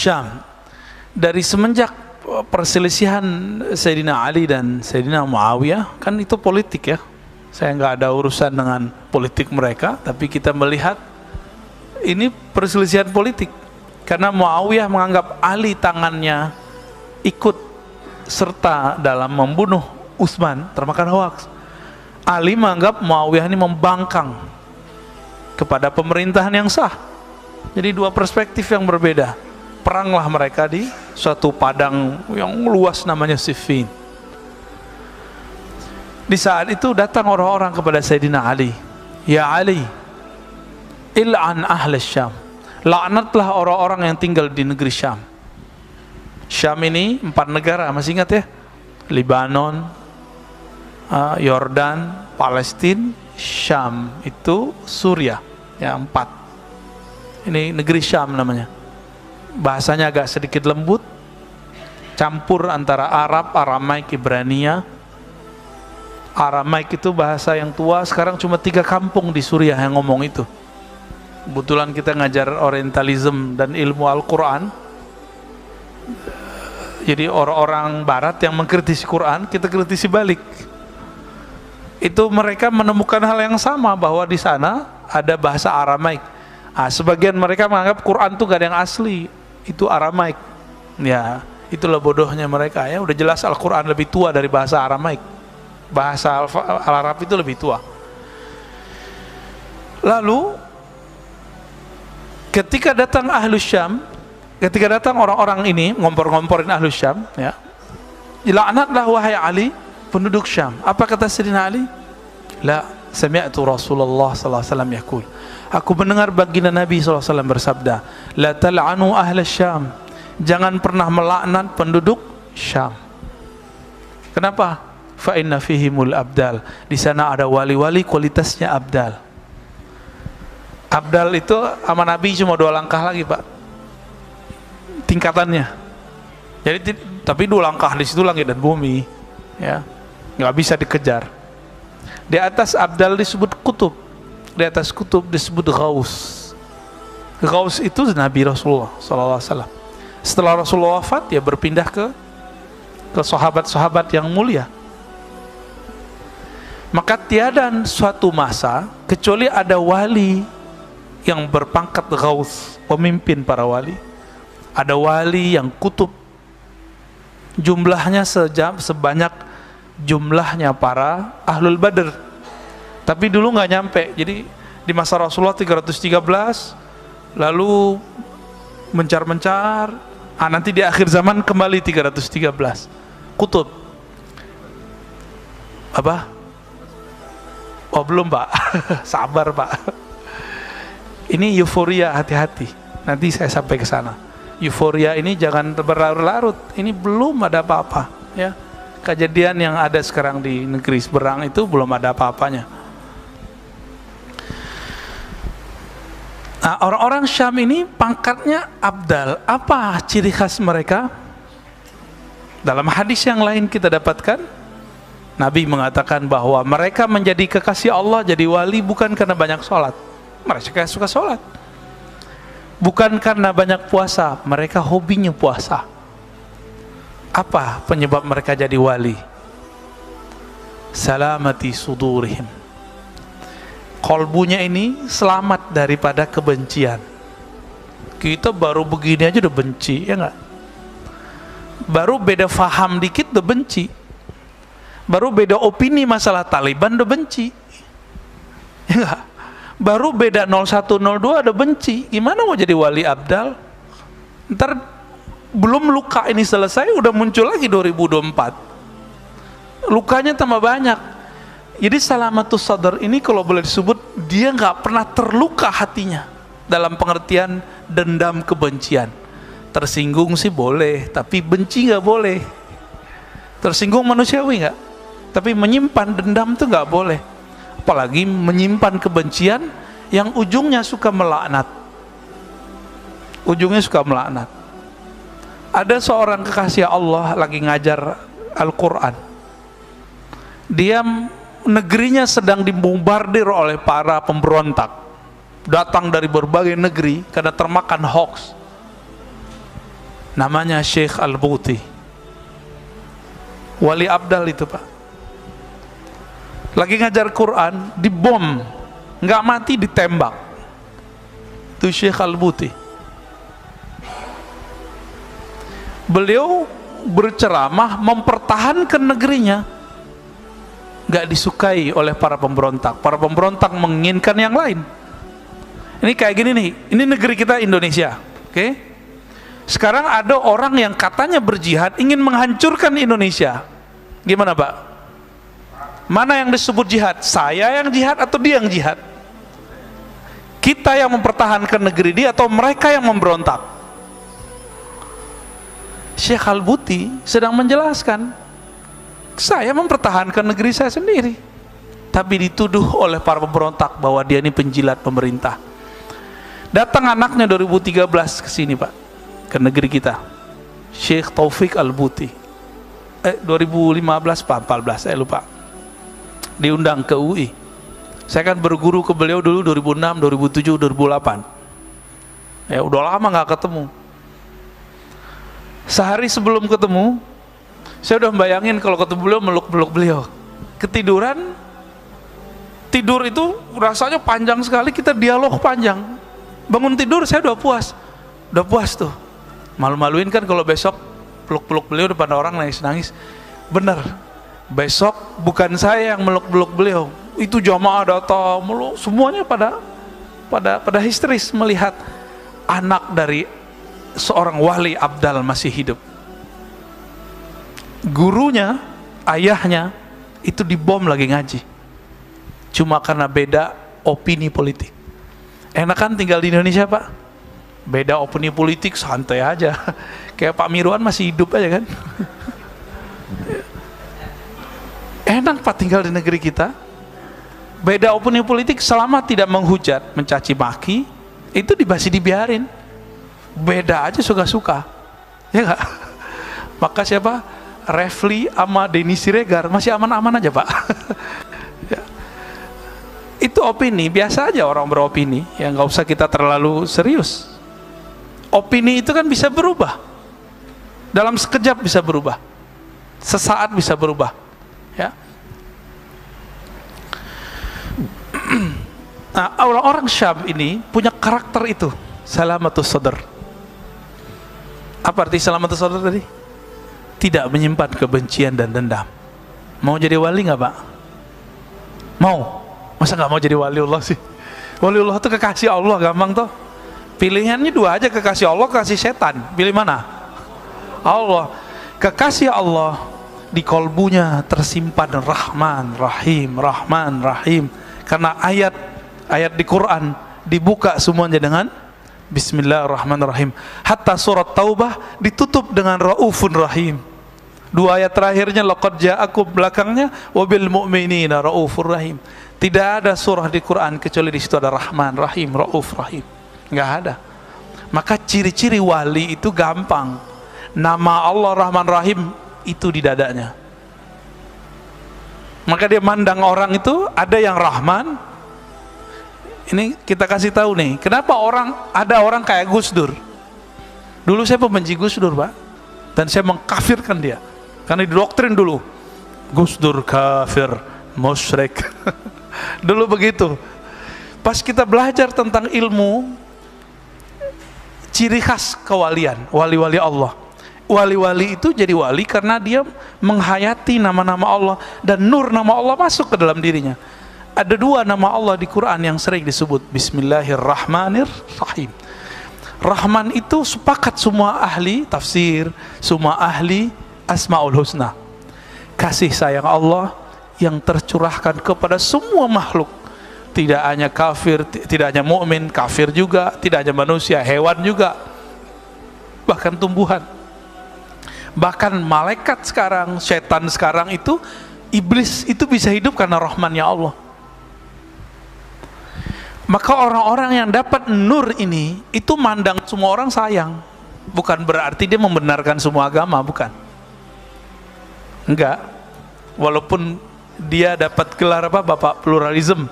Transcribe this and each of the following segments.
Syam. Dari semenjak perselisihan Sayyidina Ali dan Sayyidina Muawiyah, kan itu politik ya. Saya nggak ada urusan dengan politik mereka, tapi kita melihat ini perselisihan politik. Karena Muawiyah menganggap Ali tangannya ikut serta dalam membunuh Utsman, termakan hoaks. Ali menganggap Muawiyah ini membangkang kepada pemerintahan yang sah. Jadi dua perspektif yang berbeda. Peranglah mereka di suatu padang yang luas namanya Siffin. Di saat itu datang orang-orang kepada Sayyidina Ali. Ya Ali, il'an ahli Syam. Laknatlah orang-orang yang tinggal di negeri Syam. Syam ini 4 negara, masih ingat ya? Libanon, Yordan, Palestina, Syam, itu Suriah. Ya, 4. Ini negeri Syam namanya. Bahasanya agak sedikit lembut, campur antara Arab, Aramaik, Ibrania. Aramaik itu bahasa yang tua, sekarang cuma 3 kampung di Suriah yang ngomong itu. Kebetulan kita ngajar Orientalism dan ilmu Al-Quran, jadi orang-orang Barat yang mengkritisi Quran, kita kritisi balik. Itu mereka menemukan hal yang sama, bahwa di sana ada bahasa Aramaik. Sebagian mereka menganggap Quran itu gak ada yang asli, itu Aramaik. Ya, itulah bodohnya mereka ya. Udah jelas Al-Quran lebih tua dari bahasa Aramaik. Bahasa Al-Arab itu lebih tua. Lalu ketika datang Ahlus Syam, ketika datang orang-orang ini ngompor-ngomporin Ahlus Syam, ya, dilaknatlah wahai Ali, penduduk Syam. Apa kata Sayyidina Ali? La sami'tu Rasulullah sallallahu alaihi wasallam yaqul. Aku mendengar baginda Nabi sallallahu alaihi wasallam bersabda, la tal'anu ahla Syam. Jangan pernah melaknat penduduk Syam. Kenapa? Fa inna fihimul abdal. Di sana ada wali-wali kualitasnya abdal. Abdal itu sama Nabi cuma 2 langkah lagi, Pak, tingkatannya. Jadi tapi 2 langkah, di situ langit dan bumi, ya, nggak bisa dikejar. Di atas abdal disebut kutub, di atas kutub disebut ghaus. Ghaus itu Nabi Rasulullah SAW. Setelah Rasulullah wafat, ya berpindah ke sahabat-sahabat yang mulia. Maka tiada suatu masa kecuali ada wali yang berpangkat ghaus, pemimpin para wali. Ada wali yang kutub, jumlahnya sebanyak jumlahnya para ahlul badr, tapi dulu nggak nyampe. Jadi di masa Rasulullah 313, lalu mencar-mencar, nanti di akhir zaman kembali 313 kutub. Apa? Oh belum, Pak. Sabar, Pak. Ini euforia, hati-hati. Nanti saya sampai ke sana. Euforia ini jangan berlarut-larut. Ini belum ada apa-apa, ya. Kejadian yang ada sekarang di negeri seberang itu belum ada apa-apanya. Nah, orang-orang Syam ini pangkatnya abdal. Apa ciri khas mereka? Dalam hadis yang lain kita dapatkan, Nabi mengatakan bahwa mereka menjadi kekasih Allah, jadi wali bukan karena banyak sholat. Mereka suka sholat. Bukan karena banyak puasa, mereka hobinya puasa. Apa penyebab mereka jadi wali? Salamati sudurihim. Kolbunya ini selamat daripada kebencian. Kita baru begini aja udah benci, ya enggak? Baru beda faham dikit udah benci. Baru beda opini masalah Taliban udah benci, ya enggak? Baru beda 0102 ada benci. Gimana mau jadi wali abdal? Ntar belum luka ini selesai udah muncul lagi 2024. Lukanya tambah banyak. Jadi salamatus sadar ini kalau boleh disebut, dia nggak pernah terluka hatinya dalam pengertian dendam kebencian. Tersinggung sih boleh, tapi benci nggak boleh. Tersinggung manusiawi nggak? Tapi menyimpan dendam itu nggak boleh. Apalagi menyimpan kebencian yang ujungnya suka melaknat. Ujungnya suka melaknat. Ada seorang kekasih Allah lagi ngajar Al-Quran. Dia negerinya sedang dibombardir oleh para pemberontak. Datang dari berbagai negeri karena termakan hoax. namanya Syekh Al-Buti, wali abdal itu Pak. Lagi ngajar Quran, dibom, nggak mati, ditembak. Itu Syekh Al-Buti. Beliau berceramah mempertahankan negerinya, nggak disukai oleh para pemberontak. Para pemberontak menginginkan yang lain. Ini kayak gini nih, ini negeri kita Indonesia, oke? Sekarang ada orang yang katanya berjihad ingin menghancurkan Indonesia. Gimana Pak? Mana yang disebut jihad? Saya yang jihad atau dia yang jihad? Kita yang mempertahankan negeri dia atau mereka yang memberontak? Syekh Al-Buti sedang menjelaskan, saya mempertahankan negeri saya sendiri, tapi dituduh oleh para pemberontak bahwa dia ini penjilat pemerintah. Datang anaknya 2013 ke sini Pak, ke negeri kita, Syekh Taufik Al-Buti. 2015 Pak, 14 saya lupa. Diundang ke UI. Saya kan berguru ke beliau dulu 2006, 2007, 2008. Ya udah lama nggak ketemu. Sehari sebelum ketemu, saya udah membayangin kalau ketemu beliau, meluk-meluk beliau. Ketiduran, tidur itu rasanya panjang sekali, kita dialog panjang. Bangun tidur saya udah puas tuh. Malu-maluin kan kalau besok peluk-peluk beliau depan orang nangis-nangis. Bener, besok bukan saya yang meluk-meluk beliau, itu jamaah datang meluk, semuanya pada histeris melihat anak dari seorang wali abdal masih hidup. Gurunya, ayahnya itu dibom lagi ngaji, cuma karena beda opini politik. Enak kan tinggal di Indonesia Pak? Beda opini politik santai aja, kayak Pak Mirwan masih hidup aja kan. Enak Pak tinggal di negeri kita. Beda opini politik selama tidak menghujat, mencaci maki, itu masih dibiarin. Beda aja suka-suka, ya nggak? Maka siapa? Refli sama Denny Siregar masih aman-aman aja Pak. Ya. Itu opini, biasa aja orang beropini, ya nggak usah kita terlalu serius. Opini itu kan bisa berubah, dalam sekejap bisa berubah, sesaat bisa berubah, ya. Nah, orang-orang Syam ini punya karakter itu, salamatus sadr. Apa arti salamatus sadr tadi? Tidak menyimpan kebencian dan dendam. Mau jadi wali nggak Pak? Mau? Masa nggak mau jadi waliullah sih? Waliullah itu kekasih Allah, gampang toh. Pilihannya dua aja, kekasih Allah, kekasih setan. Pilih mana? Allah. Kekasih Allah di kolbunya tersimpan Rahman, Rahim, Rahman, Rahim. Karena ayat di Quran dibuka semuanya dengan Bismillahirrahmanirrahim. Hatta surat Taubah ditutup dengan Raufun Rahim. Dua ayat terakhirnya laqad ja'akum, belakangnya wabil mu'minina Raufur Rahim. Tidak ada surah di Quran kecuali di situ ada Rahman, Rahim, Rauf, Rahim. Nggak ada. Maka ciri-ciri wali itu gampang. Nama Allah Rahman Rahim itu di dadanya. Maka dia mandang orang itu ada yang Rahman. Ini kita kasih tahu nih, kenapa ada orang kayak Gus Dur. Dulu saya pembenci Gus Dur Pak, dan saya mengkafirkan dia karena didoktrin dulu, Gus Dur kafir, musyrik. Dulu begitu. Pas kita belajar tentang ilmu, ciri khas kewalian, wali-wali Allah. Wali-wali itu jadi wali karena dia menghayati nama-nama Allah dan nur nama Allah masuk ke dalam dirinya. Ada dua nama Allah di Quran yang sering disebut, Bismillahirrahmanirrahim. Rahman itu sepakat semua ahli tafsir, semua ahli Asmaul Husna. Kasih sayang Allah yang tercurahkan kepada semua makhluk. Tidak hanya kafir, tidak hanya mukmin, kafir juga, tidak hanya manusia, hewan juga, bahkan tumbuhan. Bahkan malaikat sekarang, setan sekarang itu, iblis itu bisa hidup karena rahmannya Allah. Maka orang-orang yang dapat nur ini, itu mandang semua orang sayang. Bukan berarti dia membenarkan semua agama, bukan. Enggak. Walaupun dia dapat gelar apa, Bapak Pluralism.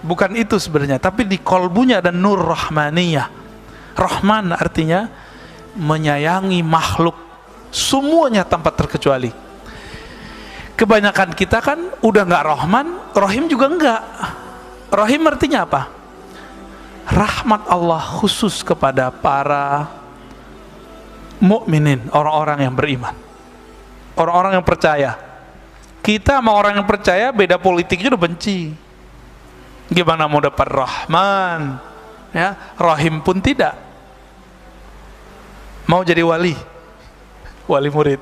Bukan itu sebenarnya, tapi di kolbunya ada nur rahmaniyah. Rahman artinya menyayangi makhluk semuanya tanpa terkecuali. Kebanyakan kita kan udah nggak Rahman, Rahim juga enggak. Rahim artinya apa? Rahmat Allah khusus kepada para mukminin, orang-orang yang beriman, orang-orang yang percaya. Kita sama orang yang percaya beda politiknya udah benci. Gimana mau dapat Rahman, ya, Rahim pun tidak. Mau jadi wali murid.